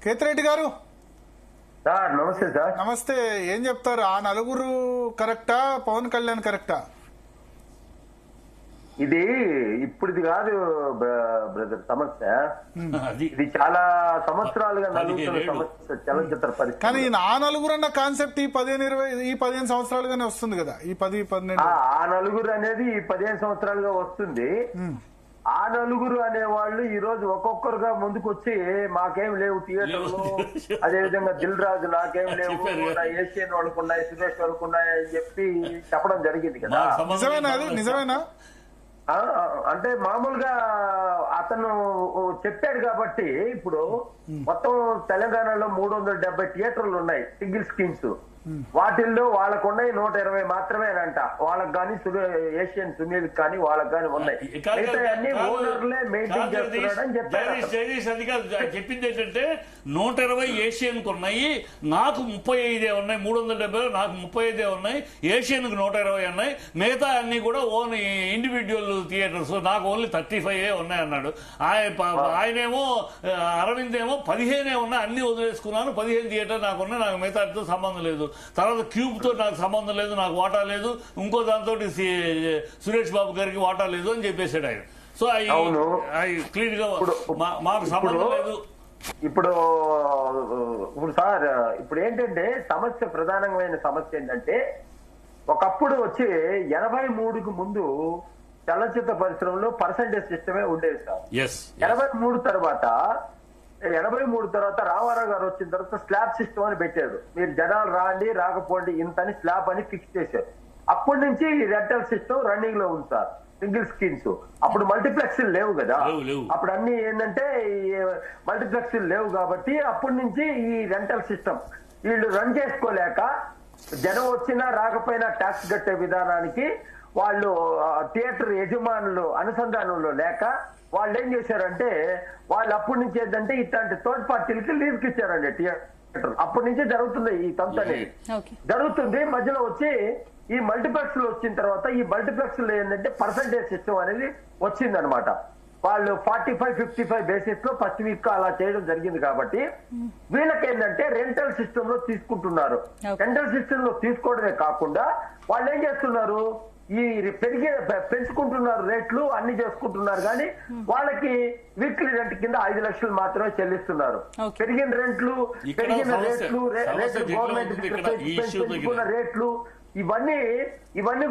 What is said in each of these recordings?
కేతిరెడ్డి గారు సార్ నమస్తే సార్. నమస్తే. ఏం చెప్తారు? ఆ నలుగురు కరెక్టా, పవన్ కళ్యాణ్ కరెక్టా? ఇది ఇప్పుడుది కాదు బ్రదర్ సమస్య. ఇది చాలా సంవత్సరాలుగా నలుగుతున్న సమస్య చలనచిత్ర పరిస్థితి. కానీ ఆ నలుగురు అన్న కాన్సెప్ట్ ఈ 15 సంవత్సరాలుగానే వస్తుంది కదా. ఈ 10-12 ఆ నలుగురు అనేది ఈ 15 సంవత్సరాలుగా వస్తుంది. ఆ నలుగురు అనేవాళ్ళు ఈ రోజు ఒక్కొక్కరుగా ముందుకు వచ్చి మాకేం లేవు థియేటర్లు, అదే విధంగా దిల్ రాజు నాకేం లేవు, ఏషియన్ వాళ్ళకున్నాయి, సురేష్ వాళ్ళకున్నాయి అని చెప్పి చెప్పడం జరిగింది కదా. నిజమేనా? అది నిజమేనా? అంటే మామూలుగా అతను చెప్పాడు కాబట్టి ఇప్పుడు మొత్తం తెలంగాణలో 370 థియేటర్లు ఉన్నాయి సింగిల్ స్క్రీన్స్. వాటిల్లో వాళ్ళకున్నాయి 120 మాత్రమేనంట. వాళ్ళకి కానీ ఏషియన్ సునీల్ కానీ వాళ్ళకి కానీ ఉన్నాయి. అన్ని ఓనర్లే మెయింటైన్ చేస్తున్నాడని చెప్పారు. చెప్పింది ఏంటంటే 120 ఏషియన్ కు ఉన్నాయి, నాకు 35 ఉన్నాయి. 370 నాకు 35 ఉన్నాయి, ఏషియన్ కు 120 ఉన్నాయి. మిగతా అన్ని కూడా ఓన్ ఇండివిడ్యువల్ థియేటర్స్, నాకు ఓన్లీ 35 ఉన్నాయి అన్నాడు. ఆయనేమో అరవింద్ ఏమో 15 ఉన్నాయి, అన్ని వదిలేసుకున్నాను, 15 థియేటర్ నాకు ఉన్నాయి, నాకు మిగతాతో సంబంధం లేదు. తర్వాత క్యూబ్ తో నాకు సంబంధం లేదు, నాకు వాటా లేదు, ఇంకో దాంతో సురేష్ బాబు గారికి వాటా లేదు అని చెప్పేశాడు ఆయన. సో క్లియర్ గా మాకు సంబంధం లేదు. ఇప్పుడు సార్ ఇప్పుడు ఏంటంటే సమస్య, ప్రధానమైన సమస్య ఏంటంటే ఒకప్పుడు వచ్చి 83కు ముందు చలనచిత్ర పరిశ్రమలో పర్సంటేజ్ సిస్టమే ఉండేది సార్. 83 తర్వాత రామారావు గారు వచ్చిన తర్వాత స్లాబ్ సిస్టమ్ అని పెట్టాడు. మీరు జనాలు రాండి రాకపోండి ఇంతని స్లాబ్ అని ఫిక్స్ చేశారు. అప్పటి నుంచి ఈ రెంటల్ సిస్టమ్ రన్నింగ్ లో ఉంది సార్. సింగిల్ స్క్రీన్స్ అప్పుడు మల్టీప్లెక్స్ లేవు కదా. అప్పుడు అన్ని ఏంటంటే మల్టీప్లెక్స్ లేవు కాబట్టి అప్పటి నుంచి ఈ రెంటల్ సిస్టమ్ వీళ్ళు రన్ చేసుకోలేక జనం వచ్చినా రాకపోయినా ట్యాక్స్ కట్టే విధానానికి వాళ్ళు థియేటర్ యజమానులు అనుసంధానంలో లేక వాళ్ళు ఏం చేశారంటే వాళ్ళు అప్పటి నుంచి ఏంటంటే ఇట్లాంటి థర్డ్ పార్టీలకి లీజ్కి ఇచ్చారండి థియేటర్. అప్పటి నుంచి జరుగుతుంది ఈ తంతు అనేది జరుగుతుంది. మధ్యలో వచ్చి ఈ మల్టీప్లెక్స్ లో వచ్చిన తర్వాత ఈ మల్టీప్లెక్స్ లో ఏంటంటే పర్సంటేజ్ సిస్టమ్ అనేది వచ్చిందనమాట. వాళ్ళు 45-55 బేసిస్ లో ఫస్ట్ వీక్ అలా చేయడం జరిగింది కాబట్టి వీళ్ళకి ఏంటంటే రెంటల్ సిస్టమ్ లో తీసుకుంటున్నారు. రెంటల్ సిస్టమ్ లో తీసుకోవడమే కాకుండా వాళ్ళు ఏం చేస్తున్నారు, ఈ పెంచుకుంటున్నారు రేట్లు, అన్ని చేసుకుంటున్నారు. కానీ వాళ్ళకి వీక్లీ రెంట్ కింద 5 లక్షలు మాత్రమే చెల్లిస్తున్నారు. పెరిగిన రేట్లు గవర్నమెంట్ పెంచుకున్న రేట్లు ఇవన్నీ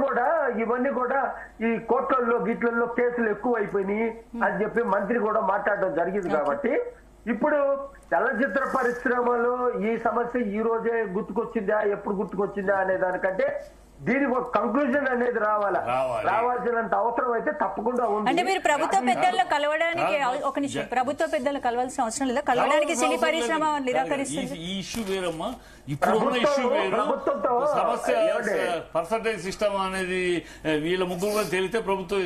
కూడా ఈ కోర్టులలో గిట్లలో కేసులు ఎక్కువ అయిపోయినాయి అని చెప్పి మంత్రి కూడా మాట్లాడడం జరిగింది. కాబట్టి ఇప్పుడు చలనచిత్ర పరిశ్రమలో ఈ సమస్య ఈ రోజే గుర్తుకొచ్చిందా, ఎప్పుడు గుర్తుకొచ్చిందా అనే దానికంటే దీనికి ఒక కంక్లూజన్ అనేది రావాల్సినంత అవసరం అయితే తప్పకుండా ఉంది. అంటే మీరు ప్రభుత్వ పెద్దలను కలవడానికి ఒక నిమిషం, ప్రభుత్వ పెద్దలు కలవాల్సిన అవసరం లేదా? కలవడానికి సినీ పరిశ్రమ నిరాకరిస్తుంది. ఈ ఇష్యూ వేరమ్మా, ఇప్పుడు ఉన్న ఇష్యూ వేరు. సమస్య పర్సంటేజ్ సిస్టమ్ అనేది వీళ్ళ ముగ్గురు తేలితే ప్రభుత్వం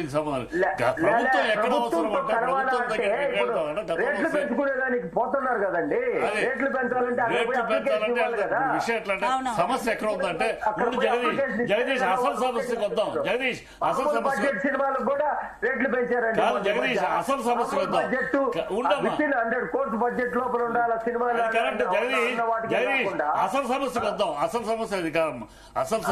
ప్రభుత్వం ఎక్కడ అవసరం అంటే ప్రభుత్వం రేట్లు పెంచుకునేదానికి పోతున్నారు కదండి. రేట్లు పెంచాలంటే విషయం ఎట్లా అంటే సమస్య ఎక్కడ ఉందంటే జగదీష్ అసలు సమస్యకు వద్దాం. జగదీష్ అసలు సమస్య సినిమాలకు కూడా రేట్లు పెంచారండి. జగదీష్ అసలు సమస్య వద్దాం. 100 కోట్స్ బడ్జెట్ లోపల ఉండాలి సినిమాలు. కరెక్ట్ జగదీష్, అసలు సమస్యకు వద్దాం. అసలు సమస్య అది కాదమ్మా. అసలు